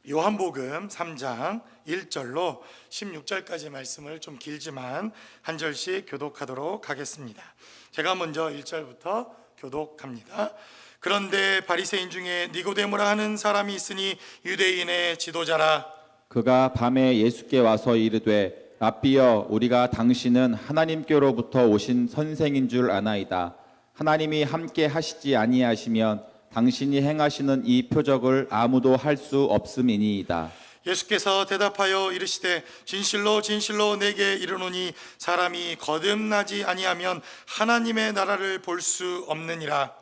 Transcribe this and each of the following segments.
요한복음 3장 1절로 16절까지 말씀을 좀 길지만 한 절씩 교독하도록 하겠습니다. 제가 먼저 1절부터 교독합니다. 그런데 바리새인 중에 니고데모라 하는 사람이 있으니 유대인의 지도자라. 그가 밤에 예수께 와서 이르되 랍비여, 우리가 당신은 하나님께로부터 오신 선생인 줄 아나이다. 하나님이 함께 하시지 아니하시면 당신이 행하시는 이 표적을 아무도 할 수 없음이니이다. 예수께서 대답하여 이르시되 진실로 진실로 내게 이르노니 사람이 거듭나지 아니하면 하나님의 나라를 볼 수 없느니라.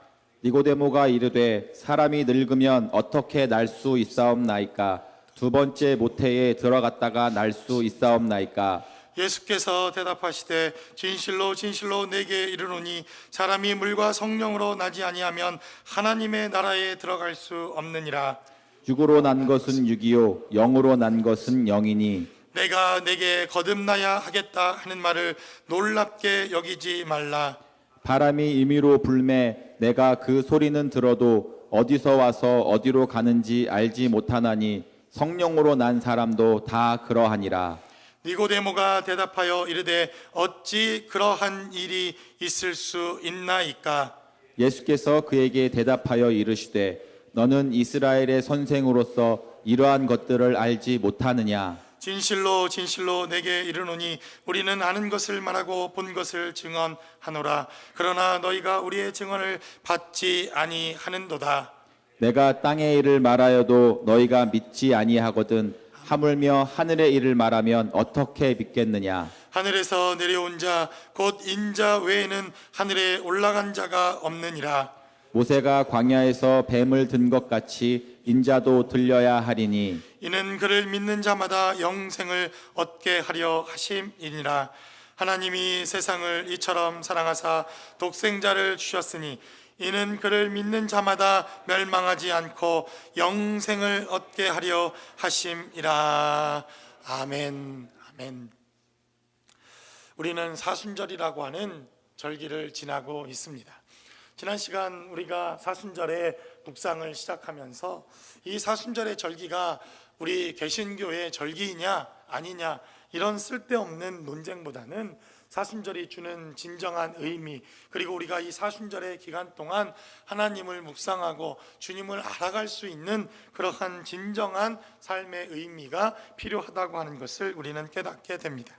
니고데모가 이르되 사람이 늙으면 어떻게 날 수 있사옵나이까? 두 번째 모태에 들어갔다가 날 수 있사옵나이까? 예수께서 대답하시되 진실로 진실로 내게 이르노니 사람이 물과 성령으로 나지 아니하면 하나님의 나라에 들어갈 수 없느니라. 육으로 난 것은 육이요 영으로 난 것은 영이니 내가 내게 거듭나야 하겠다 하는 말을 놀랍게 여기지 말라. 바람이 임의로 불매 내가 그 소리는 들어도 어디서 와서 어디로 가는지 알지 못하나니 성령으로 난 사람도 다 그러하니라. 니고데모가 대답하여 이르되 어찌 그러한 일이 있을 수 있나이까? 예수께서 그에게 대답하여 이르시되 너는 이스라엘의 선생으로서 이러한 것들을 알지 못하느냐? 진실로 진실로 내게 이르노니 우리는 아는 것을 말하고 본 것을 증언하노라. 그러나 너희가 우리의 증언을 받지 아니하는도다. 내가 땅의 일을 말하여도 너희가 믿지 아니하거든 하물며 하늘의 일을 말하면 어떻게 믿겠느냐? 하늘에서 내려온 자 곧 인자 외에는 하늘에 올라간 자가 없느니라. 모세가 광야에서 뱀을 든 것 같이 인자도 들려야 하리니 이는 그를 믿는 자마다 영생을 얻게 하려 하심이니라. 하나님이 세상을 이처럼 사랑하사 독생자를 주셨으니 이는 그를 믿는 자마다 멸망하지 않고 영생을 얻게 하려 하심이라. 아멘. 아멘. 우리는 사순절이라고 하는 절기를 지나고 있습니다. 지난 시간 우리가 사순절의 묵상을 시작하면서 이 사순절의 절기가 우리 개신교의 절기이냐 아니냐 이런 쓸데없는 논쟁보다는 사순절이 주는 진정한 의미, 그리고 우리가 이 사순절의 기간 동안 하나님을 묵상하고 주님을 알아갈 수 있는 그러한 진정한 삶의 의미가 필요하다고 하는 것을 우리는 깨닫게 됩니다.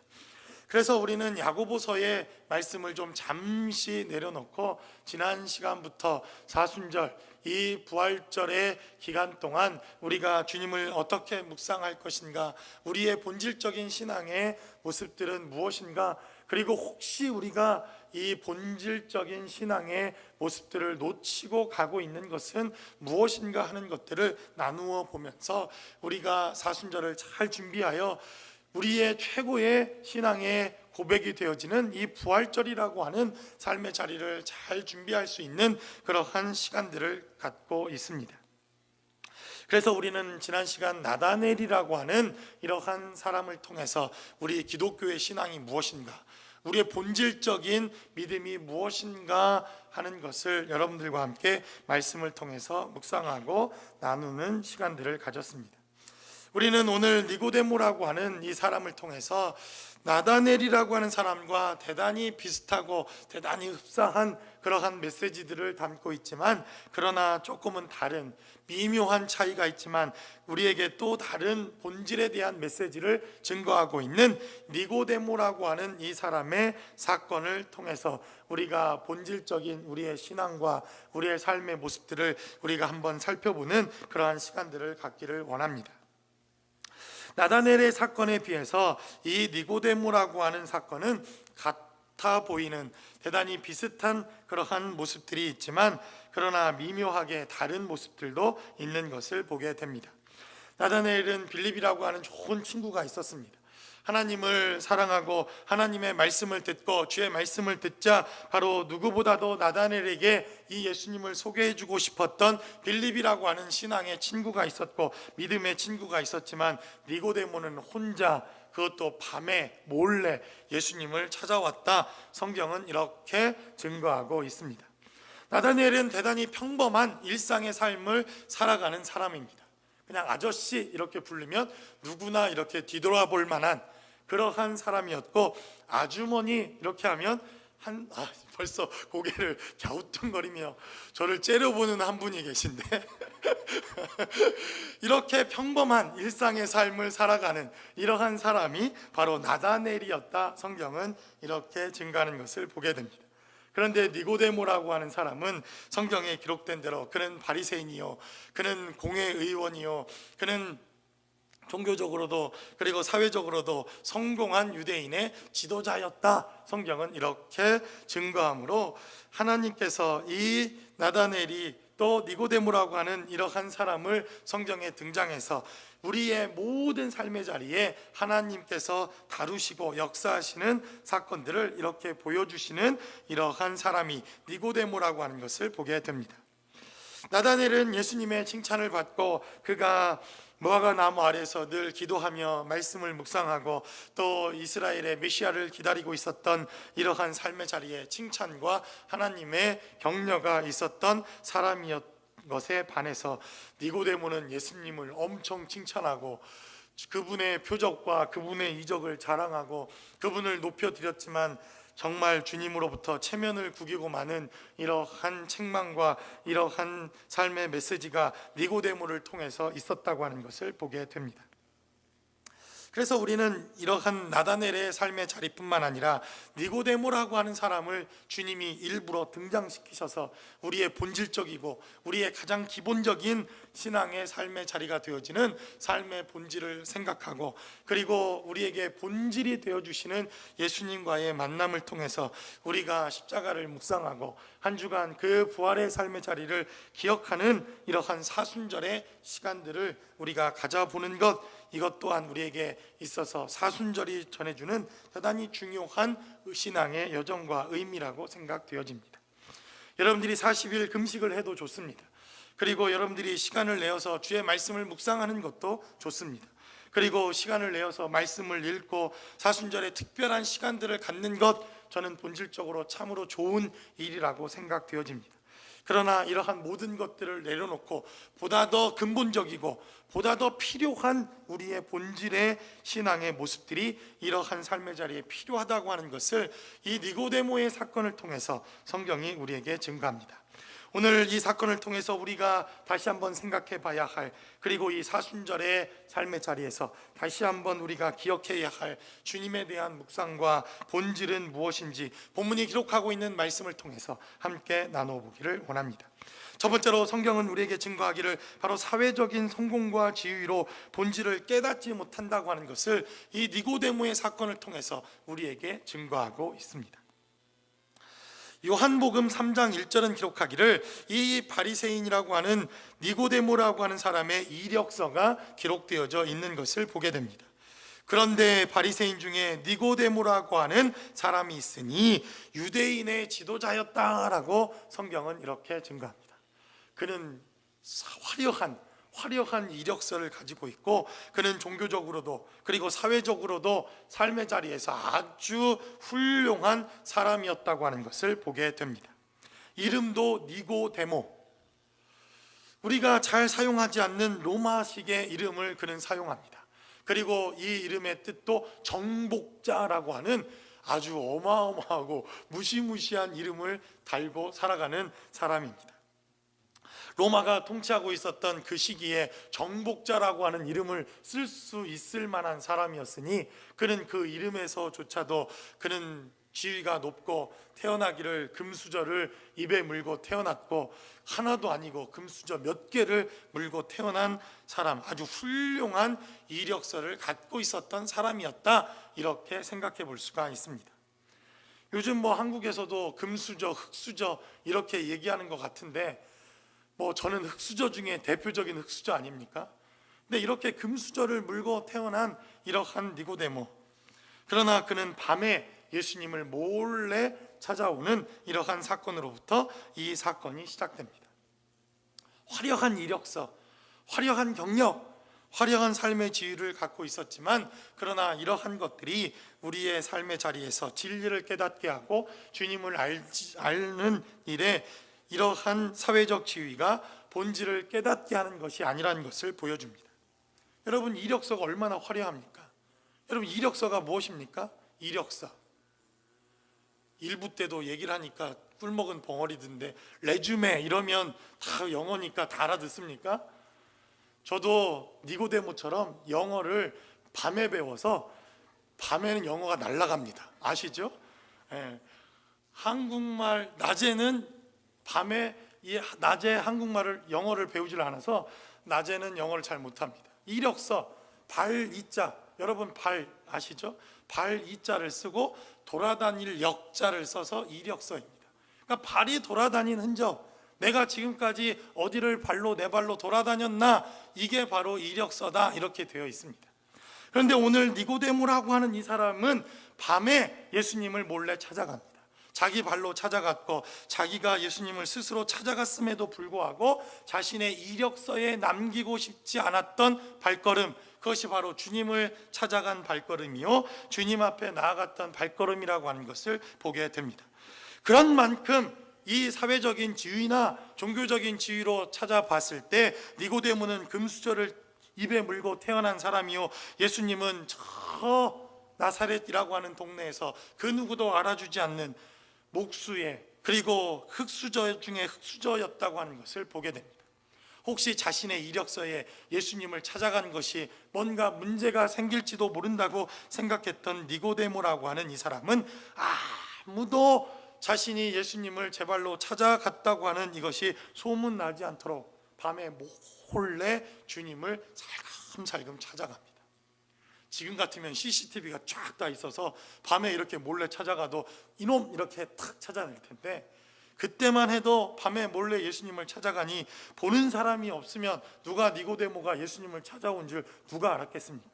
그래서 우리는 야고보서의 말씀을 좀 잠시 내려놓고 지난 시간부터 사순절, 이 부활절의 기간 동안 우리가 주님을 어떻게 묵상할 것인가, 우리의 본질적인 신앙의 모습들은 무엇인가, 그리고 혹시 우리가 이 본질적인 신앙의 모습들을 놓치고 가고 있는 것은 무엇인가 하는 것들을 나누어 보면서 우리가 사순절을 잘 준비하여 우리의 최고의 신앙의 고백이 되어지는 이 부활절이라고 하는 삶의 자리를 잘 준비할 수 있는 그러한 시간들을 갖고 있습니다. 그래서 우리는 지난 시간 나다넬이라고 하는 이러한 사람을 통해서 우리 기독교의 신앙이 무엇인가, 우리의 본질적인 믿음이 무엇인가 하는 것을 여러분들과 함께 말씀을 통해서 묵상하고 나누는 시간들을 가졌습니다. 우리는 오늘 니고데모라고 하는 이 사람을 통해서 나다넬이라고 하는 사람과 대단히 비슷하고 대단히 흡사한 그러한 메시지들을 담고 있지만, 그러나 조금은 다른 미묘한 차이가 있지만 우리에게 또 다른 본질에 대한 메시지를 증거하고 있는 니고데모라고 하는 이 사람의 사건을 통해서 우리가 본질적인 우리의 신앙과 우리의 삶의 모습들을 우리가 한번 살펴보는 그러한 시간들을 갖기를 원합니다. 나다넬의 사건에 비해서 이 니고데모라고 하는 사건은 같아 보이는 대단히 비슷한 그러한 모습들이 있지만, 그러나 미묘하게 다른 모습들도 있는 것을 보게 됩니다. 나다넬은 빌립이라고 하는 좋은 친구가 있었습니다. 하나님을 사랑하고 하나님의 말씀을 듣고 주의 말씀을 듣자 바로 누구보다도 나다넬에게 이 예수님을 소개해주고 싶었던 빌립이라고 하는 신앙의 친구가 있었고 믿음의 친구가 있었지만, 니고데모는 혼자, 그것도 밤에 몰래 예수님을 찾아왔다. 성경은 이렇게 증거하고 있습니다. 나다넬은 대단히 평범한 일상의 삶을 살아가는 사람입니다. 그냥 아저씨 이렇게 부르면 누구나 이렇게 뒤돌아볼 만한 그러한 사람이었고, 아주머니 이렇게 하면 벌써 고개를 갸우뚱거리며 저를 째려보는 한 분이 계신데 이렇게 평범한 일상의 삶을 살아가는 이러한 사람이 바로 나다넬이었다, 성경은 이렇게 증가하는 것을 보게 됩니다. 그런데 니고데모라고 하는 사람은 성경에 기록된 대로 그는 바리새인이요, 그는 공회의원이요, 그는 종교적으로도 그리고 사회적으로도 성공한 유대인의 지도자였다, 성경은 이렇게 증거하므로 하나님께서 이 나다넬이 또 니고데모라고 하는 이러한 사람을 성경에 등장해서 우리의 모든 삶의 자리에 하나님께서 다루시고 역사하시는 사건들을 이렇게 보여주시는 이러한 사람이 니고데모라고 하는 것을 보게 됩니다. 나다넬은 예수님의 칭찬을 받고 그가 무화과 나무 아래서 늘 기도하며 말씀을 묵상하고 또 이스라엘의 메시아를 기다리고 있었던 이러한 삶의 자리에 칭찬과 하나님의 격려가 있었던 사람이었 것에 반해서 니고데모는 예수님을 엄청 칭찬하고 그분의 표적과 그분의 이적을 자랑하고 그분을 높여드렸지만 정말 주님으로부터 체면을 구기고 마는 이러한 책망과 이러한 삶의 메시지가 니고데모를 통해서 있었다고 하는 것을 보게 됩니다. 그래서 우리는 이러한 나다넬의 삶의 자리뿐만 아니라 니고데모라고 하는 사람을 주님이 일부러 등장시키셔서 우리의 본질적이고 우리의 가장 기본적인 신앙의 삶의 자리가 되어지는 삶의 본질을 생각하고, 그리고 우리에게 본질이 되어주시는 예수님과의 만남을 통해서 우리가 십자가를 묵상하고 한 주간 그 부활의 삶의 자리를 기억하는 이러한 사순절의 시간들을 우리가 가져보는 것, 이것 또한 우리에게 있어서 사순절이 전해주는 대단히 중요한 신앙의 여정과 의미라고 생각되어집니다. 여러분들이 40일 금식을 해도 좋습니다. 그리고 여러분들이 시간을 내어서 주의 말씀을 묵상하는 것도 좋습니다. 그리고 시간을 내어서 말씀을 읽고 사순절에 특별한 시간들을 갖는 것, 저는 본질적으로 참으로 좋은 일이라고 생각되어집니다. 그러나 이러한 모든 것들을 내려놓고 보다 더 근본적이고 보다 더 필요한 우리의 본질의 신앙의 모습들이 이러한 삶의 자리에 필요하다고 하는 것을 이 니고데모의 사건을 통해서 성경이 우리에게 증거합니다. 오늘 이 사건을 통해서 우리가 다시 한번 생각해 봐야 할, 그리고 이 사순절의 삶의 자리에서 다시 한번 우리가 기억해야 할 주님에 대한 묵상과 본질은 무엇인지 본문이 기록하고 있는 말씀을 통해서 함께 나눠보기를 원합니다. 첫 번째로 성경은 우리에게 증거하기를 바로 사회적인 성공과 지위로 본질을 깨닫지 못한다고 하는 것을 이 니고데모의 사건을 통해서 우리에게 증거하고 있습니다. 요한복음 3장 1절은 기록하기를 이 바리새인이라고 하는 니고데모라고 하는 사람의 이력서가 기록되어져 있는 것을 보게 됩니다. 그런데 바리새인 중에 니고데모라고 하는 사람이 있으니 유대인의 지도자였다라고 성경은 이렇게 증거합니다. 그는 화려한 이력서를 가지고 있고 그는 종교적으로도 그리고 사회적으로도 삶의 자리에서 아주 훌륭한 사람이었다고 하는 것을 보게 됩니다. 이름도 니고데모, 우리가 잘 사용하지 않는 로마식의 이름을 그는 사용합니다. 그리고 이 이름의 뜻도 정복자라고 하는 아주 어마어마하고 무시무시한 이름을 달고 살아가는 사람입니다. 로마가 통치하고 있었던 그 시기에 정복자라고 하는 이름을 쓸 수 있을 만한 사람이었으니 그는 그 이름에서조차도 그는 지위가 높고 태어나기를 금수저를 입에 물고 태어났고 하나도 아니고 금수저 몇 개를 물고 태어난 사람, 아주 훌륭한 이력서를 갖고 있었던 사람이었다, 이렇게 생각해 볼 수가 있습니다. 요즘 한국에서도 금수저, 흑수저 이렇게 얘기하는 것 같은데 저는 흑수저 중에 대표적인 흑수저 아닙니까? 근데 이렇게 금수저를 물고 태어난 이러한 니고데모, 그러나 그는 밤에 예수님을 몰래 찾아오는 이러한 사건으로부터 이 사건이 시작됩니다. 화려한 이력서, 화려한 경력, 화려한 삶의 지위를 갖고 있었지만 그러나 이러한 것들이 우리의 삶의 자리에서 진리를 깨닫게 하고 주님을 알는 일에 이러한 사회적 지위가 본질을 깨닫게 하는 것이 아니라는 것을 보여줍니다. 여러분, 이력서가 얼마나 화려합니까? 여러분, 이력서가 무엇입니까? 이력서. 일부 때도 얘기를 하니까 꿀먹은 벙어리던데, 레주메 이러면 다 영어니까 다 알아듣습니까? 저도 니고데모처럼 영어를 밤에 배워서 밤에는 영어가 날아갑니다. 아시죠? 예. 한국말 낮에는 낮에 한국말을 영어를 배우질 않아서 낮에는 영어를 잘 못합니다. 이력서, 발 이자, 여러분 발 아시죠? 발 이자를 쓰고 돌아다닐 역자를 써서 이력서입니다. 그러니까 발이 돌아다닌 흔적, 내가 지금까지 어디를 내 발로 돌아다녔나, 이게 바로 이력서다, 이렇게 되어 있습니다. 그런데 오늘 니고데모라고 하는 이 사람은 밤에 예수님을 몰래 찾아갑니다. 자기 발로 찾아갔고, 자기가 예수님을 스스로 찾아갔음에도 불구하고 자신의 이력서에 남기고 싶지 않았던 발걸음, 그것이 바로 주님을 찾아간 발걸음이요, 주님 앞에 나아갔던 발걸음이라고 하는 것을 보게 됩니다. 그런 만큼 이 사회적인 지위나 종교적인 지위로 찾아봤을 때 니고데모는 금수저를 입에 물고 태어난 사람이요, 예수님은 저 나사렛이라고 하는 동네에서 그 누구도 알아주지 않는 목수의, 그리고 흙수저 중에 흙수저였다고 하는 것을 보게 됩니다. 혹시 자신의 이력서에 예수님을 찾아간 것이 뭔가 문제가 생길지도 모른다고 생각했던 니고데모라고 하는 이 사람은 아무도 자신이 예수님을 제 발로 찾아갔다고 하는 이것이 소문나지 않도록 밤에 몰래 주님을 살금살금 찾아갑니다. 지금 같으면 CCTV가 쫙 다 있어서 밤에 이렇게 몰래 찾아가도 이놈 이렇게 탁 찾아낼 텐데, 그때만 해도 밤에 몰래 예수님을 찾아가니 보는 사람이 없으면 누가 니고데모가 예수님을 찾아온 줄 누가 알았겠습니까?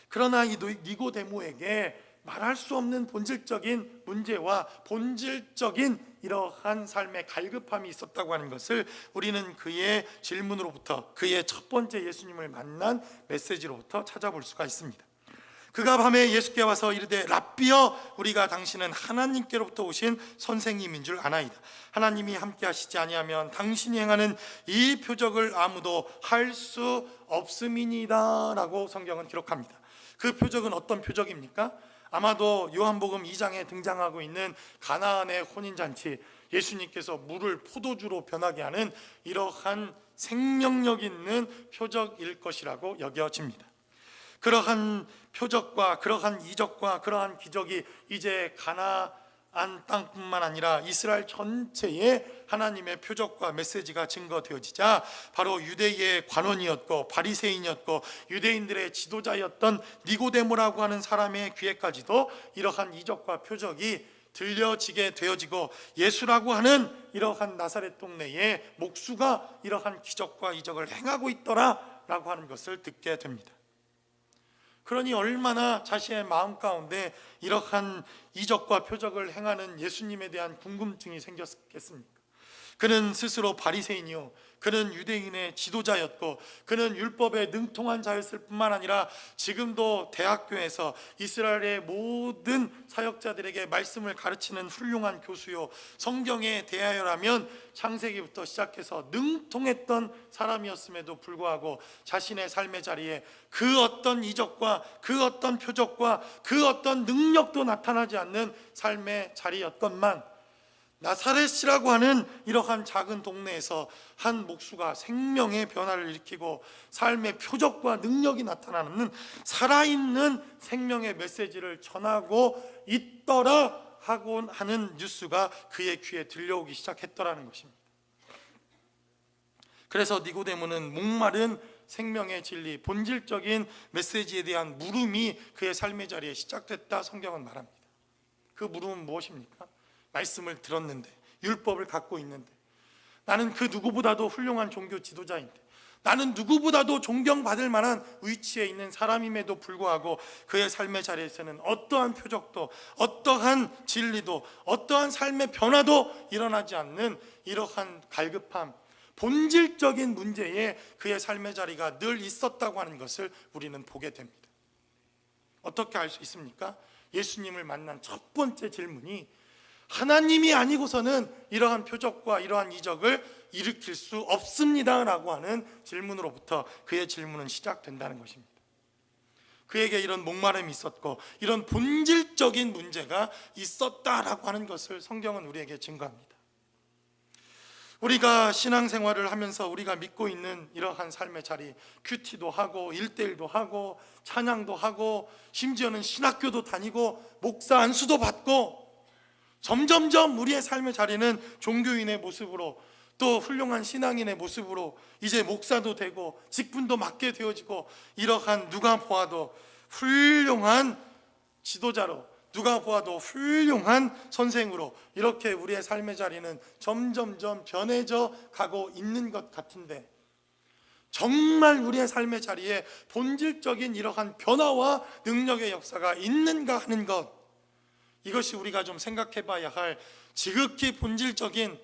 그러나 이 니고데모에게 말할 수 없는 본질적인 문제와 본질적인 이러한 삶의 갈급함이 있었다고 하는 것을 우리는 그의 질문으로부터, 그의 첫 번째 예수님을 만난 메시지로부터 찾아볼 수가 있습니다. 그가 밤에 예수께 와서 이르되 랍비여, 우리가 당신은 하나님께로부터 오신 선생님인 줄 아나이다. 하나님이 함께 하시지 아니하면 당신이 행하는 이 표적을 아무도 할 수 없음이니이다 라고 성경은 기록합니다. 그 표적은 어떤 표적입니까? 아마도 요한복음 2장에 등장하고 있는 가나안의 혼인잔치, 예수님께서 물을 포도주로 변하게 하는 이러한 생명력 있는 표적일 것이라고 여겨집니다. 그러한 표적과 그러한 이적과 그러한 기적이 이제 가나안 땅뿐만 아니라 이스라엘 전체에 하나님의 표적과 메시지가 증거되어지자 바로 유대의 관원이었고 바리새인이었고 유대인들의 지도자였던 니고데모라고 하는 사람의 귀에까지도 이러한 이적과 표적이 들려지게 되어지고, 예수라고 하는 이러한 나사렛 동네에 목수가 이러한 기적과 이적을 행하고 있더라 라고 하는 것을 듣게 됩니다. 그러니 얼마나 자신의 마음 가운데 이러한 이적과 표적을 행하는 예수님에 대한 궁금증이 생겼겠습니까? 그는 스스로 바리새인이요, 그는 유대인의 지도자였고, 그는 율법에 능통한 자였을 뿐만 아니라 지금도 대학교에서 이스라엘의 모든 사역자들에게 말씀을 가르치는 훌륭한 교수요, 성경에 대하여라면 창세기부터 시작해서 능통했던 사람이었음에도 불구하고 자신의 삶의 자리에 그 어떤 이적과 그 어떤 표적과 그 어떤 능력도 나타나지 않는 삶의 자리였건만, 나사렛이라고 하는 이러한 작은 동네에서 한 목수가 생명의 변화를 일으키고 삶의 표적과 능력이 나타나는 살아있는 생명의 메시지를 전하고 있더라 하고 하는 뉴스가 그의 귀에 들려오기 시작했더라는 것입니다. 그래서 니고데모는 목마른 생명의 진리, 본질적인 메시지에 대한 물음이 그의 삶의 자리에 시작됐다 성경은 말합니다. 그 물음은 무엇입니까? 말씀을 들었는데, 율법을 갖고 있는데, 나는 그 누구보다도 훌륭한 종교 지도자인데, 나는 누구보다도 존경받을 만한 위치에 있는 사람임에도 불구하고 그의 삶의 자리에서는 어떠한 표적도, 어떠한 진리도, 어떠한 삶의 변화도 일어나지 않는 이러한 갈급함, 본질적인 문제에 그의 삶의 자리가 늘 있었다고 하는 것을 우리는 보게 됩니다. 어떻게 알 수 있습니까? 예수님을 만난 첫 번째 질문이 하나님이 아니고서는 이러한 표적과 이러한 이적을 일으킬 수 없습니다라고 하는 질문으로부터 그의 질문은 시작된다는 것입니다. 그에게 이런 목마름이 있었고 이런 본질적인 문제가 있었다라고 하는 것을 성경은 우리에게 증거합니다. 우리가 신앙생활을 하면서 우리가 믿고 있는 이러한 삶의 자리, 큐티도 하고 1:1도 하고 찬양도 하고 심지어는 신학교도 다니고 목사 안수도 받고 점점점 우리의 삶의 자리는 종교인의 모습으로 또 훌륭한 신앙인의 모습으로 이제 목사도 되고 직분도 맡게 되어지고 이러한 누가 보아도 훌륭한 지도자로 누가 보아도 훌륭한 선생으로 이렇게 우리의 삶의 자리는 점점점 변해져 가고 있는 것 같은데 정말 우리의 삶의 자리에 본질적인 이러한 변화와 능력의 역사가 있는가 하는 것, 이것이 우리가 좀 생각해 봐야 할 지극히 본질적인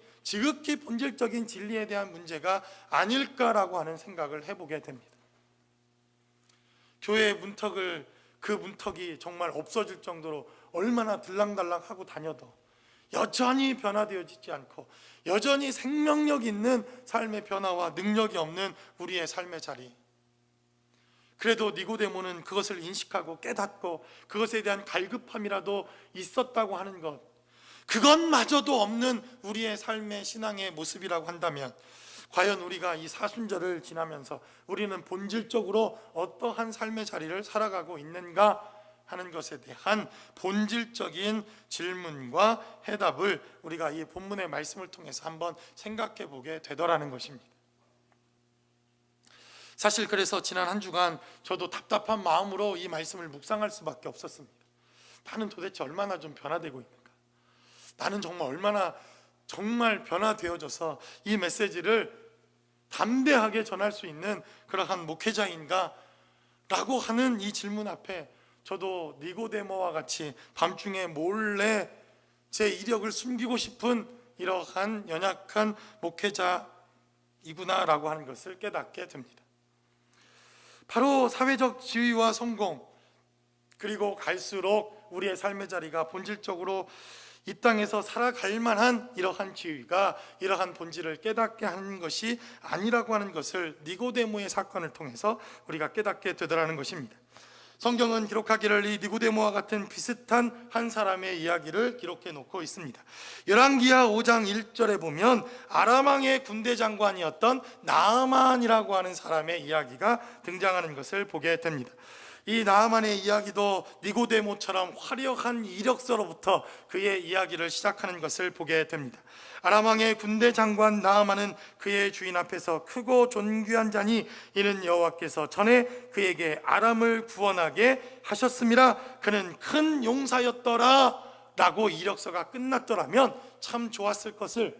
진리에 대한 문제가 아닐까라고 하는 생각을 해보게 됩니다. 교회의 그 문턱이 정말 없어질 정도로 얼마나 들락날락하고 다녀도 여전히 변화되어지지 않고 여전히 생명력 있는 삶의 변화와 능력이 없는 우리의 삶의 자리, 그래도 니고데모는 그것을 인식하고 깨닫고 그것에 대한 갈급함이라도 있었다고 하는 것, 그것마저도 없는 우리의 삶의 신앙의 모습이라고 한다면 과연 우리가 이 사순절을 지나면서 우리는 본질적으로 어떠한 삶의 자리를 살아가고 있는가 하는 것에 대한 본질적인 질문과 해답을 우리가 이 본문의 말씀을 통해서 한번 생각해 보게 되더라는 것입니다. 사실 그래서 지난 한 주간 저도 답답한 마음으로 이 말씀을 묵상할 수밖에 없었습니다. 나는 도대체 얼마나 좀 변화되고 있는가? 나는 정말 얼마나 정말 변화되어져서 이 메시지를 담대하게 전할 수 있는 그러한 목회자인가? 라고 하는 이 질문 앞에 저도 니고데모와 같이 밤중에 몰래 제 이력을 숨기고 싶은 이러한 연약한 목회자이구나라고 하는 것을 깨닫게 됩니다. 바로 사회적 지위와 성공, 그리고 갈수록 우리의 삶의 자리가 본질적으로 이 땅에서 살아갈 만한 이러한 지위가 이러한 본질을 깨닫게 하는 것이 아니라고 하는 것을 니고데모의 사건을 통해서 우리가 깨닫게 되더라는 것입니다. 성경은 기록하기를 이 니고데모와 같은 비슷한 한 사람의 이야기를 기록해 놓고 있습니다. 열왕기하 5장 1절에 보면 아람 왕의 군대 장관이었던 나아만이라고 하는 사람의 이야기가 등장하는 것을 보게 됩니다. 이 나아만의 이야기도 니고데모처럼 화려한 이력서로부터 그의 이야기를 시작하는 것을 보게 됩니다. 아람 왕의 군대 장관 나아만은 그의 주인 앞에서 크고 존귀한 자니 이는 여호와께서 전에 그에게 아람을 구원하게 하셨음이라. 그는 큰 용사였더라 라고 이력서가 끝났더라면 참 좋았을 것을,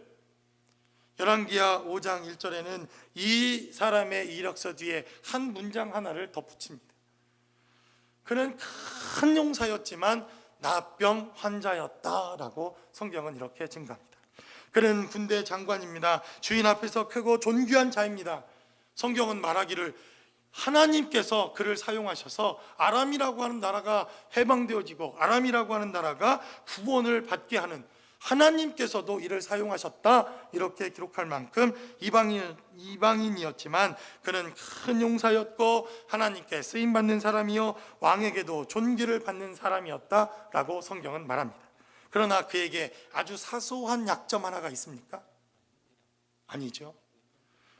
열왕기하 5장 1절에는 이 사람의 이력서 뒤에 한 문장 하나를 덧붙입니다. 그는 큰 용사였지만 나병 환자였다라고 성경은 이렇게 증가합니다. 그는 군대 장관입니다. 주인 앞에서 크고 존귀한 자입니다. 성경은 말하기를 하나님께서 그를 사용하셔서 아람이라고 하는 나라가 해방되어지고 아람이라고 하는 나라가 구원을 받게 하는, 하나님께서도 이를 사용하셨다 이렇게 기록할 만큼 이방인이었지만 그는 큰 용사였고 하나님께 쓰임받는 사람이요 왕에게도 존귀를 받는 사람이었다라고 성경은 말합니다. 그러나 그에게 아주 사소한 약점 하나가 있습니까? 아니죠.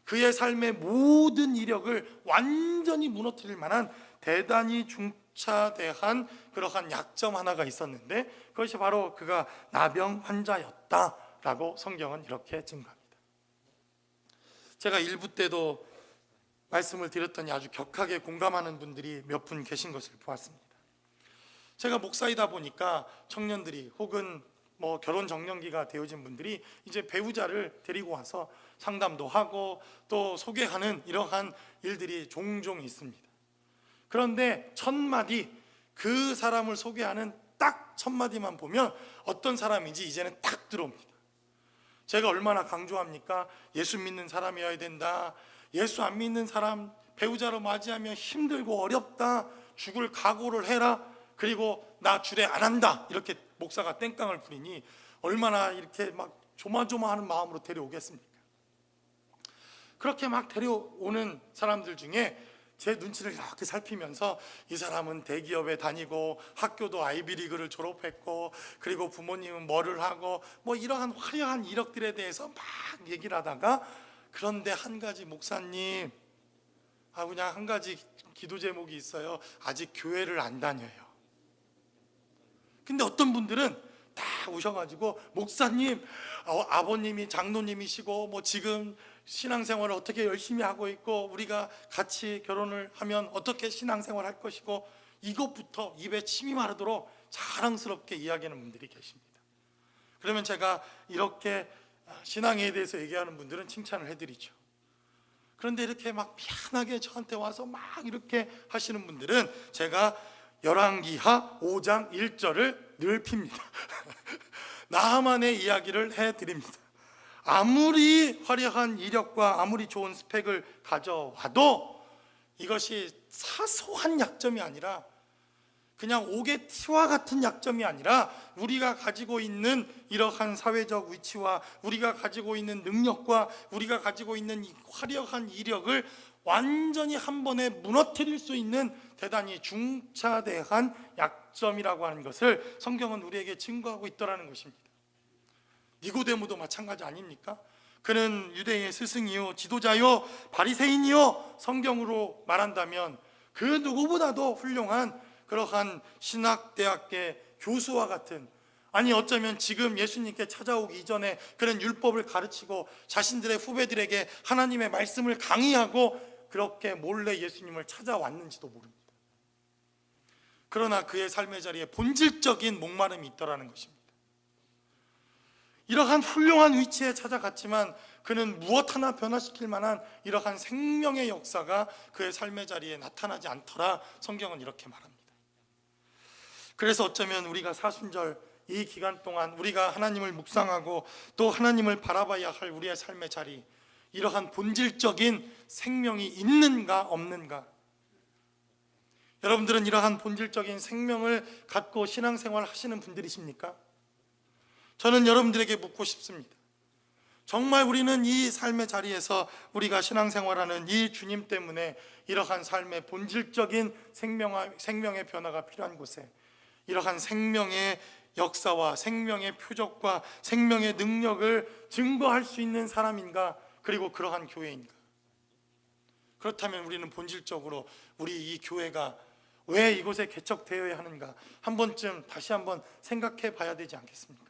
그의 삶의 모든 이력을 완전히 무너뜨릴 만한 대단히 중차대한 그러한 약점 하나가 있었는데 그것이 바로 그가 나병 환자였다라고 성경은 이렇게 증거합니다. 제가 일부 때도 말씀을 드렸더니 아주 격하게 공감하는 분들이 몇 분 계신 것을 보았습니다. 제가 목사이다 보니까 청년들이 혹은 결혼 정년기가 되어진 분들이 이제 배우자를 데리고 와서 상담도 하고 또 소개하는 이러한 일들이 종종 있습니다. 그런데 첫 마디, 그 사람을 소개하는 딱 첫 마디만 보면 어떤 사람인지 이제는 딱 들어옵니다. 제가 얼마나 강조합니까? 예수 믿는 사람이어야 된다. 예수 안 믿는 사람 배우자로 맞이하면 힘들고 어렵다. 죽을 각오를 해라. 그리고 나 주례 안 한다. 이렇게 목사가 땡깡을 부리니 얼마나 이렇게 막 조마조마하는 마음으로 데려오겠습니까? 그렇게 막 데려오는 사람들 중에 제 눈치를 이렇게 살피면서 이 사람은 대기업에 다니고 학교도 아이비리그를 졸업했고 그리고 부모님은 뭐를 하고 뭐 이러한 화려한 이력들에 대해서 막 얘기를 하다가, 그런데 한 가지, 목사님, 그냥 한 가지 기도 제목이 있어요. 아직 교회를 안 다녀요. 근데 어떤 분들은 다 오셔가지고, 목사님, 아버님이 장로님이시고 뭐 지금 신앙생활을 어떻게 열심히 하고 있고 우리가 같이 결혼을 하면 어떻게 신앙생활 할 것이고, 이것부터 입에 침이 마르도록 자랑스럽게 이야기하는 분들이 계십니다. 그러면 제가 이렇게 신앙에 대해서 얘기하는 분들은 칭찬을 해드리죠. 그런데 이렇게 막 미안하게 저한테 와서 막 이렇게 하시는 분들은 제가 열왕기하 5장 1절을 늘 핍니다. 나하만의 이야기를 해드립니다. 아무리 화려한 이력과 아무리 좋은 스펙을 가져와도 이것이 사소한 약점이 아니라, 그냥 옥의 티와 같은 약점이 아니라, 우리가 가지고 있는 이러한 사회적 위치와 우리가 가지고 있는 능력과 우리가 가지고 있는 이 화려한 이력을 완전히 한 번에 무너뜨릴 수 있는 대단히 중차대한 약점이라고 하는 것을 성경은 우리에게 증거하고 있더라는 것입니다. 니고데모도 마찬가지 아닙니까? 그는 유대의 스승이요 지도자요 바리새인이요, 성경으로 말한다면 그 누구보다도 훌륭한 그러한 신학대학의 교수와 같은, 아니 어쩌면 지금 예수님께 찾아오기 이전에 그런 율법을 가르치고 자신들의 후배들에게 하나님의 말씀을 강의하고 그렇게 몰래 예수님을 찾아왔는지도 모릅니다. 그러나 그의 삶의 자리에 본질적인 목마름이 있더라는 것입니다. 이러한 훌륭한 위치에 찾아갔지만 그는 무엇 하나 변화시킬 만한 이러한 생명의 역사가 그의 삶의 자리에 나타나지 않더라, 성경은 이렇게 말합니다. 그래서 어쩌면 우리가 사순절 이 기간 동안 우리가 하나님을 묵상하고 또 하나님을 바라봐야 할 우리의 삶의 자리, 이러한 본질적인 생명이 있는가 없는가, 여러분들은 이러한 본질적인 생명을 갖고 신앙생활을 하시는 분들이십니까? 저는 여러분들에게 묻고 싶습니다. 정말 우리는 이 삶의 자리에서 우리가 신앙생활하는 이 주님 때문에 이러한 삶의 본질적인 생명의 변화가 필요한 곳에 이러한 생명의 역사와 생명의 표적과 생명의 능력을 증거할 수 있는 사람인가, 그리고 그러한 교회인가? 그렇다면 우리는 본질적으로 우리 이 교회가 왜 이곳에 개척되어야 하는가 한 번쯤 다시 한번 생각해 봐야 되지 않겠습니까?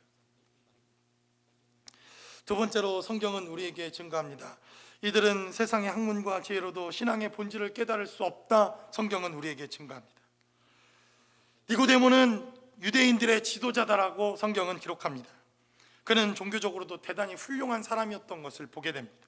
두 번째로 성경은 우리에게 증거합니다. 이들은 세상의 학문과 지혜로도 신앙의 본질을 깨달을 수 없다, 성경은 우리에게 증거합니다. 니고데모는 유대인들의 지도자다라고 성경은 기록합니다. 그는 종교적으로도 대단히 훌륭한 사람이었던 것을 보게 됩니다.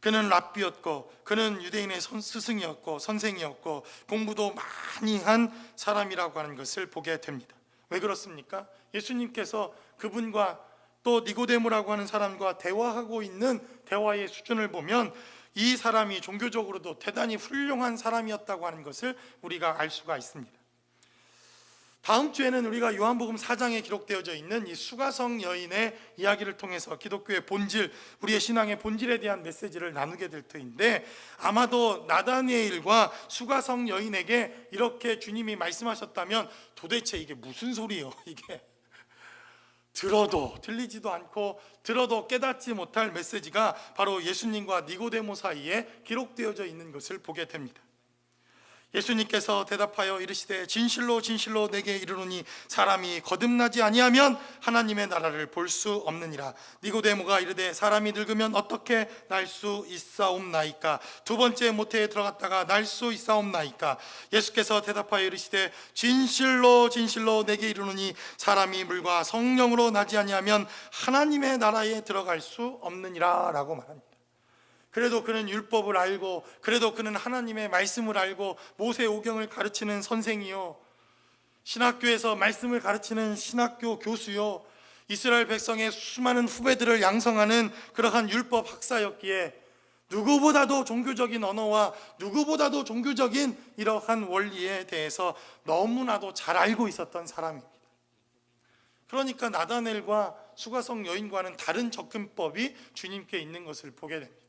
그는 랍비였고 그는 유대인의 스승이었고 선생이었고 공부도 많이 한 사람이라고 하는 것을 보게 됩니다. 왜 그렇습니까? 예수님께서 그분과 또 니고데모라고 하는 사람과 대화하고 있는 대화의 수준을 보면 이 사람이 종교적으로도 대단히 훌륭한 사람이었다고 하는 것을 우리가 알 수가 있습니다. 다음 주에는 우리가 요한복음 4장에 기록되어져 있는 이 수가성 여인의 이야기를 통해서 기독교의 본질, 우리의 신앙의 본질에 대한 메시지를 나누게 될 터인데, 아마도 나다니엘과 수가성 여인에게 이렇게 주님이 말씀하셨다면 도대체 이게 무슨 소리예요? 이게 들어도 들리지도 않고 들어도 깨닫지 못할 메시지가 바로 예수님과 니고데모 사이에 기록되어져 있는 것을 보게 됩니다. 예수님께서 대답하여 이르시되 진실로 진실로 내게 이르노니 사람이 거듭나지 아니하면 하나님의 나라를 볼 수 없느니라. 니고데모가 이르되 사람이 늙으면 어떻게 날 수 있사옵나이까? 두 번째 모태에 들어갔다가 날 수 있사옵나이까? 예수께서 대답하여 이르시되 진실로 진실로 내게 이르노니 사람이 물과 성령으로 나지 아니하면 하나님의 나라에 들어갈 수 없느니라 라고 말합니다. 그래도 그는 율법을 알고, 그래도 그는 하나님의 말씀을 알고 모세 오경을 가르치는 선생이요, 신학교에서 말씀을 가르치는 신학교 교수요, 이스라엘 백성의 수많은 후배들을 양성하는 그러한 율법 학사였기에 누구보다도 종교적인 언어와 누구보다도 종교적인 이러한 원리에 대해서 너무나도 잘 알고 있었던 사람입니다. 그러니까 나다넬과 수가성 여인과는 다른 접근법이 주님께 있는 것을 보게 됩니다.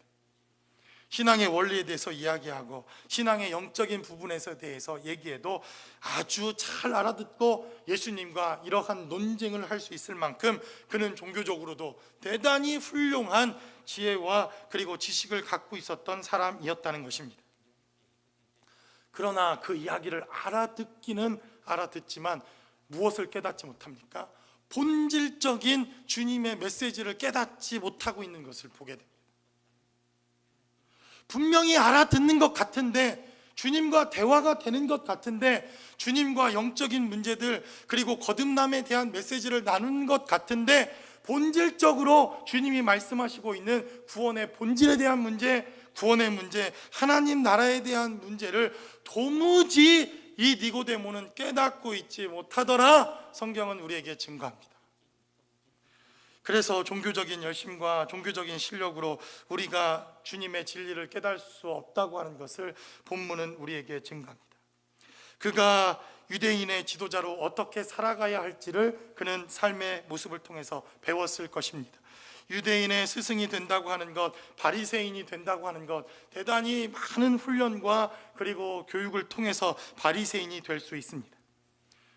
신앙의 원리에 대해서 이야기하고 신앙의 영적인 부분에 대해서 얘기해도 아주 잘 알아듣고 예수님과 이러한 논쟁을 할 수 있을 만큼 그는 종교적으로도 대단히 훌륭한 지혜와 그리고 지식을 갖고 있었던 사람이었다는 것입니다. 그러나 그 이야기를 알아듣기는 알아듣지만 무엇을 깨닫지 못합니까? 본질적인 주님의 메시지를 깨닫지 못하고 있는 것을 보게 됩니다. 분명히 알아듣는 것 같은데, 주님과 대화가 되는 것 같은데, 주님과 영적인 문제들 그리고 거듭남에 대한 메시지를 나누는 것 같은데, 본질적으로 주님이 말씀하시고 있는 구원의 본질에 대한 문제, 구원의 문제, 하나님 나라에 대한 문제를 도무지 이 니고데모는 깨닫고 있지 못하더라, 성경은 우리에게 증거합니다. 그래서 종교적인 열심과 종교적인 실력으로 우리가 주님의 진리를 깨달을 수 없다고 하는 것을 본문은 우리에게 증거합니다. 그가 유대인의 지도자로 어떻게 살아가야 할지를 그는 삶의 모습을 통해서 배웠을 것입니다. 유대인의 스승이 된다고 하는 것, 바리새인이 된다고 하는 것, 대단히 많은 훈련과 그리고 교육을 통해서 바리새인이 될 수 있습니다.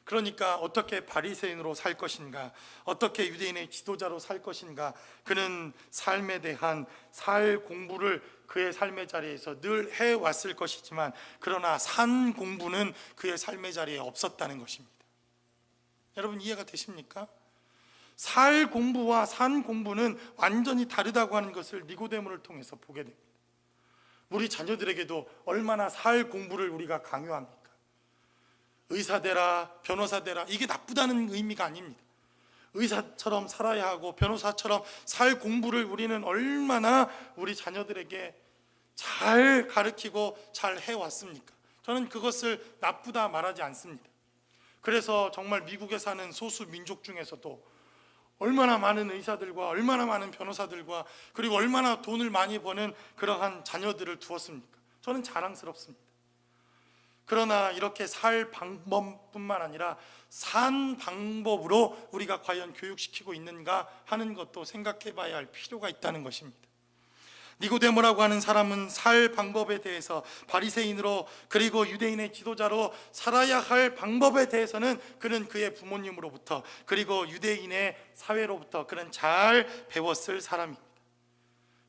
그러니까 어떻게 바리새인으로 살 것인가, 어떻게 유대인의 지도자로 살 것인가, 그는 삶에 대한 살 공부를 그의 삶의 자리에서 늘 해왔을 것이지만, 그러나 산 공부는 그의 삶의 자리에 없었다는 것입니다. 여러분 이해가 되십니까? 살 공부와 산 공부는 완전히 다르다고 하는 것을 니고데모를 통해서 보게 됩니다. 우리 자녀들에게도 얼마나 살 공부를 우리가 강요합니까? 의사 되라, 변호사 되라, 이게 나쁘다는 의미가 아닙니다. 의사처럼 살아야 하고 변호사처럼 살 공부를 우리는 얼마나 우리 자녀들에게 잘 가르치고 잘 해왔습니까? 저는 그것을 나쁘다 말하지 않습니다. 그래서 정말 미국에 사는 소수 민족 중에서도 얼마나 많은 의사들과 얼마나 많은 변호사들과 그리고 얼마나 돈을 많이 버는 그러한 자녀들을 두었습니까? 저는 자랑스럽습니다. 그러나 이렇게 살 방법뿐만 아니라 산 방법으로 우리가 과연 교육시키고 있는가 하는 것도 생각해 봐야 할 필요가 있다는 것입니다. 니고데모라고 하는 사람은 살 방법에 대해서 바리새인으로 그리고 유대인의 지도자로 살아야 할 방법에 대해서는 그는 그의 부모님으로부터 그리고 유대인의 사회로부터 그는 잘 배웠을 사람입니다.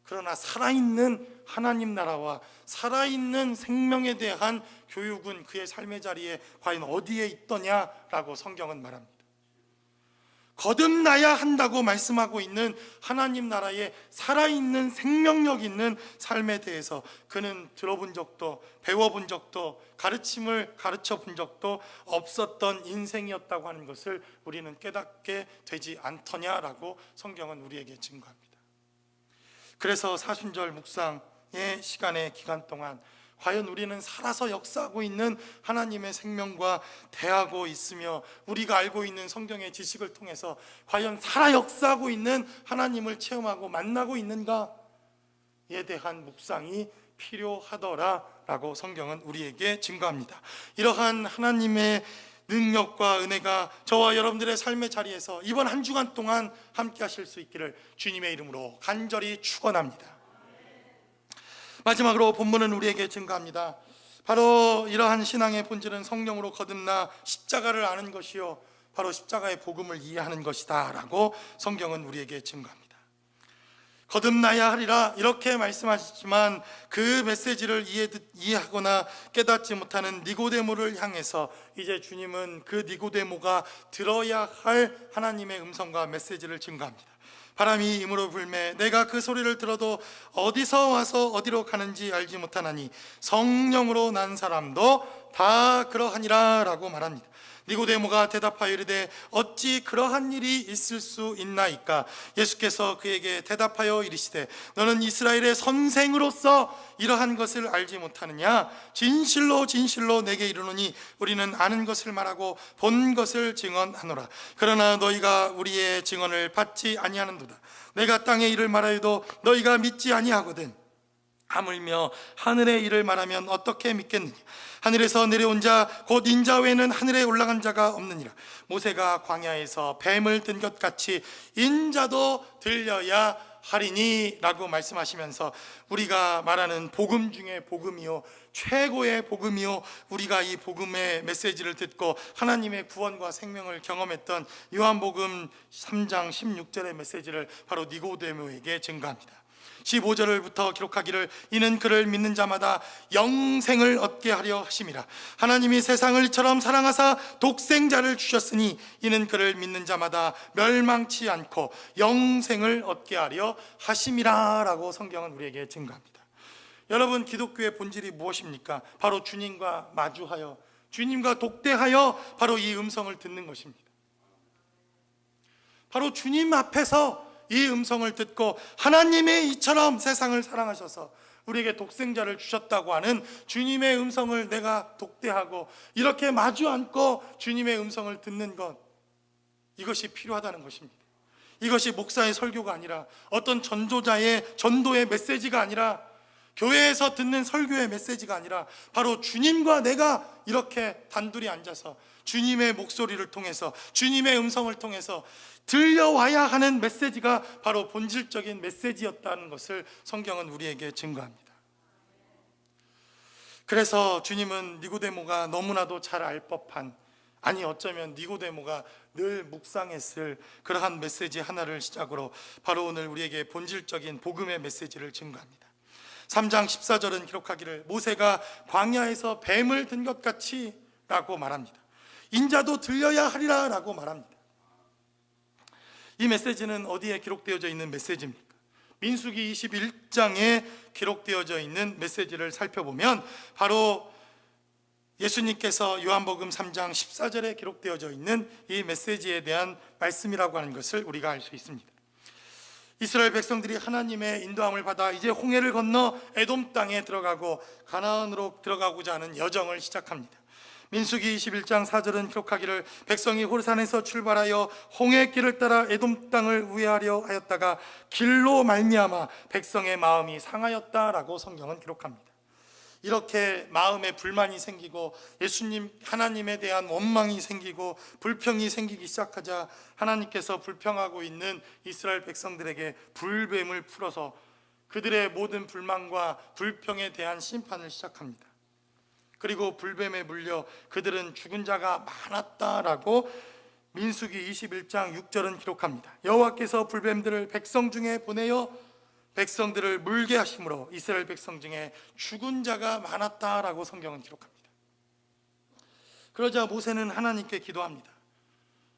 그러나 살아있는 하나님 나라와 살아있는 생명에 대한 교육은 그의 삶의 자리에 과연 어디에 있더냐라고 성경은 말합니다. 거듭나야 한다고 말씀하고 있는 하나님 나라의 살아있는 생명력 있는 삶에 대해서 그는 들어본 적도 배워본 적도 가르침을 가르쳐 본 적도 없었던 인생이었다고 하는 것을 우리는 깨닫게 되지 않더냐라고 성경은 우리에게 증거합니다. 그래서 사순절 묵상의 시간의 기간 동안 과연 우리는 살아서 역사하고 있는 하나님의 생명과 대하고 있으며 우리가 알고 있는 성경의 지식을 통해서 과연 살아 역사하고 있는 하나님을 체험하고 만나고 있는가에 대한 묵상이 필요하더라라고 성경은 우리에게 증거합니다. 이러한 하나님의 능력과 은혜가 저와 여러분들의 삶의 자리에서 이번 한 주간 동안 함께 하실 수 있기를 주님의 이름으로 간절히 축원합니다. 마지막으로 본문은 우리에게 증거합니다. 바로 이러한 신앙의 본질은 성령으로 거듭나 십자가를 아는 것이요 바로 십자가의 복음을 이해하는 것이다 라고 성경은 우리에게 증거합니다. 거듭나야 하리라 이렇게 말씀하시지만 그 메시지를 이해하거나 깨닫지 못하는 니고데모를 향해서 이제 주님은 그 니고데모가 들어야 할 하나님의 음성과 메시지를 증거합니다. 바람이 임으로 불매 내가 그 소리를 들어도 어디서 와서 어디로 가는지 알지 못하나니 성령으로 난 사람도 다 그러하니라 라고 말합니다. 니고데모가 대답하여 이르되 어찌 그러한 일이 있을 수 있나이까? 예수께서 그에게 대답하여 이르시되 너는 이스라엘의 선생으로서 이러한 것을 알지 못하느냐? 진실로 진실로 내게 이르노니 우리는 아는 것을 말하고 본 것을 증언하노라. 그러나 너희가 우리의 증언을 받지 아니하는도다. 내가 땅의 일을 말하여도 너희가 믿지 아니하거든. 하물며 하늘의 일을 말하면 어떻게 믿겠느냐? 하늘에서 내려온 자 곧 인자 외에는 하늘에 올라간 자가 없느니라. 모세가 광야에서 뱀을 든 것 같이 인자도 들려야 하리니 라고 말씀하시면서 우리가 말하는 복음 중에 복음이요, 최고의 복음이요, 우리가 이 복음의 메시지를 듣고 하나님의 구원과 생명을 경험했던 요한복음 3장 16절의 메시지를 바로 니고데모에게 증거합니다. 15절부터 기록하기를 이는 그를 믿는 자마다 영생을 얻게 하려 하심이라. 하나님이 세상을 이처럼 사랑하사 독생자를 주셨으니 이는 그를 믿는 자마다 멸망치 않고 영생을 얻게 하려 하심이라 라고 성경은 우리에게 증거합니다. 여러분, 기독교의 본질이 무엇입니까? 바로 주님과 마주하여, 주님과 독대하여 바로 이 음성을 듣는 것입니다. 바로 주님 앞에서 이 음성을 듣고 하나님이 이처럼 세상을 사랑하셔서 우리에게 독생자를 주셨다고 하는 주님의 음성을 내가 독대하고 이렇게 마주 앉고 주님의 음성을 듣는 것, 이것이 필요하다는 것입니다. 이것이 목사의 설교가 아니라 어떤 전도자의 전도의 메시지가 아니라 교회에서 듣는 설교의 메시지가 아니라 바로 주님과 내가 이렇게 단둘이 앉아서 주님의 목소리를 통해서, 주님의 음성을 통해서 들려와야 하는 메시지가 바로 본질적인 메시지였다는 것을 성경은 우리에게 증거합니다. 그래서 주님은 니고데모가 너무나도 잘 알 법한, 아니 어쩌면 니고데모가 늘 묵상했을 그러한 메시지 하나를 시작으로 바로 오늘 우리에게 본질적인 복음의 메시지를 증거합니다. 3장 14절은 기록하기를 모세가 광야에서 뱀을 든 것 같이 라고 말합니다. 인자도 들려야 하리라 라고 말합니다. 이 메시지는 어디에 기록되어져 있는 메시지입니까? 민수기 21장에 기록되어져 있는 메시지를 살펴보면 바로 예수님께서 요한복음 3장 14절에 기록되어져 있는 이 메시지에 대한 말씀이라고 하는 것을 우리가 알 수 있습니다. 이스라엘 백성들이 하나님의 인도함을 받아 이제 홍해를 건너 에돔 땅에 들어가고 가나안으로 들어가고자 하는 여정을 시작합니다. 민수기 21장 4절은 기록하기를 백성이 호르산에서 출발하여 홍해길을 따라 에돔 땅을 우회하려 하였다가 길로 말미암아 백성의 마음이 상하였다라고 성경은 기록합니다. 이렇게 마음에 불만이 생기고 예수님 하나님에 대한 원망이 생기고 불평이 생기기 시작하자 하나님께서 불평하고 있는 이스라엘 백성들에게 불뱀을 풀어서 그들의 모든 불만과 불평에 대한 심판을 시작합니다. 그리고 불뱀에 물려 그들은 죽은 자가 많았다라고 민수기 21장 6절은 기록합니다. 여호와께서 불뱀들을 백성 중에 보내어 백성들을 물게 하심으로 이스라엘 백성 중에 죽은 자가 많았다라고 성경은 기록합니다. 그러자 모세는 하나님께 기도합니다.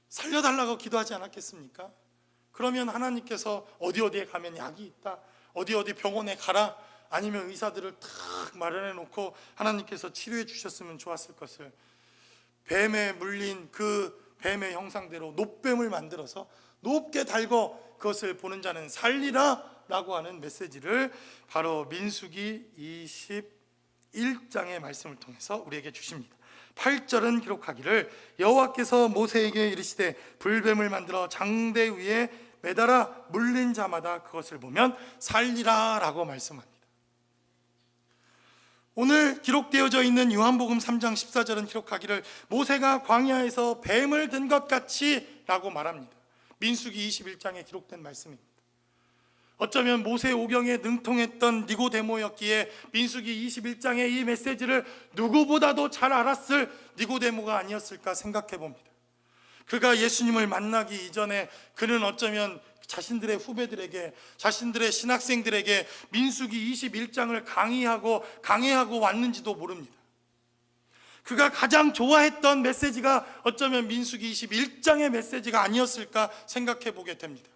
살려달라고 기도하지 않았겠습니까? 그러면 하나님께서 어디에 가면 약이 있다, 어디 병원에 가라, 아니면 의사들을 탁 마련해 놓고 하나님께서 치료해 주셨으면 좋았을 것을 뱀에 물린 그 뱀의 형상대로 놋뱀을 만들어서 높게 달고 그것을 보는 자는 살리라 라고 하는 메시지를 바로 민수기 21장의 말씀을 통해서 우리에게 주십니다. 8절은 기록하기를 여호와께서 모세에게 이르시되 불뱀을 만들어 장대 위에 매달아 물린 자마다 그것을 보면 살리라 라고 말씀합니다. 오늘 기록되어져 있는 요한복음 3장 14절은 기록하기를 모세가 광야에서 뱀을 든 것 같이 라고 말합니다. 민수기 21장에 기록된 말씀입니다. 어쩌면 모세 오경에 능통했던 니고데모였기에 민수기 21장의 이 메시지를 누구보다도 잘 알았을 니고데모가 아니었을까 생각해 봅니다. 그가 예수님을 만나기 이전에 그는 어쩌면 자신들의 후배들에게, 자신들의 신학생들에게 민수기 21장을 강해하고 왔는지도 모릅니다. 그가 가장 좋아했던 메시지가 어쩌면 민수기 21장의 메시지가 아니었을까 생각해 보게 됩니다.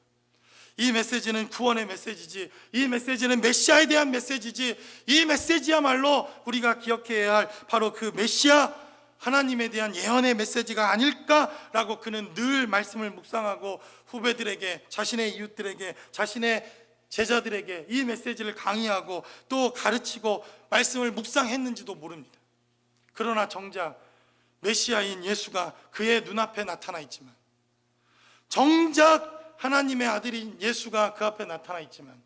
이 메시지는 구원의 메시지지, 이 메시지는 메시아에 대한 메시지지, 이 메시지야말로 우리가 기억해야 할 바로 그 메시아 하나님에 대한 예언의 메시지가 아닐까라고 그는 늘 말씀을 묵상하고 후배들에게, 자신의 이웃들에게, 자신의 제자들에게 이 메시지를 강의하고 또 가르치고 말씀을 묵상했는지도 모릅니다. 그러나 정작 메시아인 예수가 그의 눈앞에 나타나 있지만, 정작 하나님의 아들인 예수가 그 앞에 나타나 있지만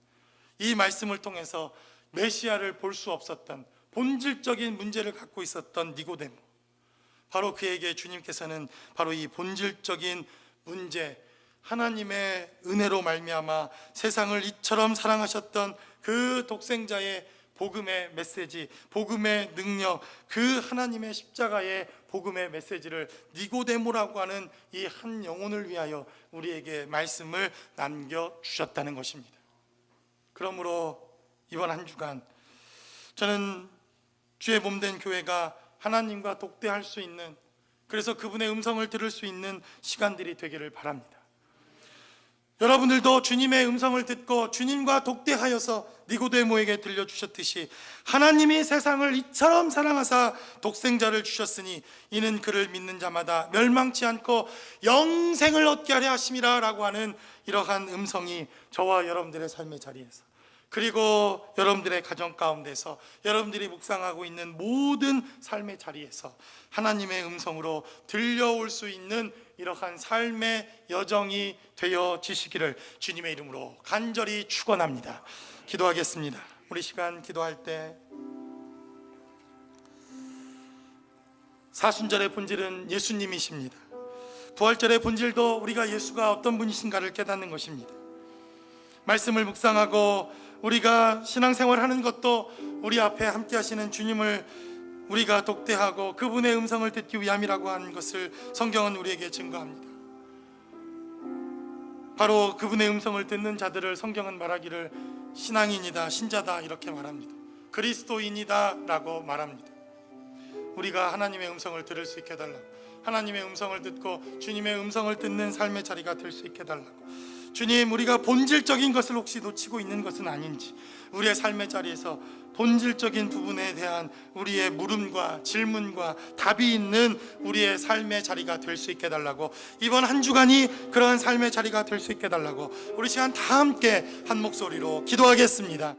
이 말씀을 통해서 메시아를 볼 수 없었던 본질적인 문제를 갖고 있었던 니고데모, 바로 그에게 주님께서는 바로 이 본질적인 문제, 하나님의 은혜로 말미암아 세상을 이처럼 사랑하셨던 그 독생자의 복음의 메시지, 복음의 능력, 그 하나님의 십자가의 복음의 메시지를 니고데모라고 하는 이 한 영혼을 위하여 우리에게 말씀을 남겨주셨다는 것입니다. 그러므로 이번 한 주간 저는 주의 몸된 교회가 하나님과 독대할 수 있는, 그래서 그분의 음성을 들을 수 있는 시간들이 되기를 바랍니다. 여러분들도 주님의 음성을 듣고 주님과 독대하여서 니고데모에게 들려주셨듯이 하나님이 세상을 이처럼 사랑하사 독생자를 주셨으니 이는 그를 믿는 자마다 멸망치 않고 영생을 얻게 하려 하심이라 라고 하는 이러한 음성이 저와 여러분들의 삶의 자리에서, 그리고 여러분들의 가정 가운데서, 여러분들이 묵상하고 있는 모든 삶의 자리에서 하나님의 음성으로 들려올 수 있는 이러한 삶의 여정이 되어지시기를 주님의 이름으로 간절히 축원합니다. 기도하겠습니다. 우리 시간 기도할 때 사순절의 본질은 예수님이십니다. 부활절의 본질도 우리가 예수가 어떤 분이신가를 깨닫는 것입니다. 말씀을 묵상하고 우리가 신앙생활하는 것도 우리 앞에 함께 하시는 주님을 우리가 독대하고 그분의 음성을 듣기 위함이라고 하는 것을 성경은 우리에게 증거합니다. 바로 그분의 음성을 듣는 자들을 성경은 말하기를 신앙인이다, 신자다 이렇게 말합니다. 그리스도인이다 라고 말합니다. 우리가 하나님의 음성을 들을 수 있게 해달라고, 하나님의 음성을 듣고 주님의 음성을 듣는 삶의 자리가 될 수 있게 해달라고. 주님, 우리가 본질적인 것을 혹시 놓치고 있는 것은 아닌지, 우리의 삶의 자리에서 본질적인 부분에 대한 우리의 물음과 질문과 답이 있는 우리의 삶의 자리가 될 수 있게 해달라고, 이번 한 주간이 그러한 삶의 자리가 될 수 있게 해달라고 우리 시간 다 함께 한 목소리로 기도하겠습니다.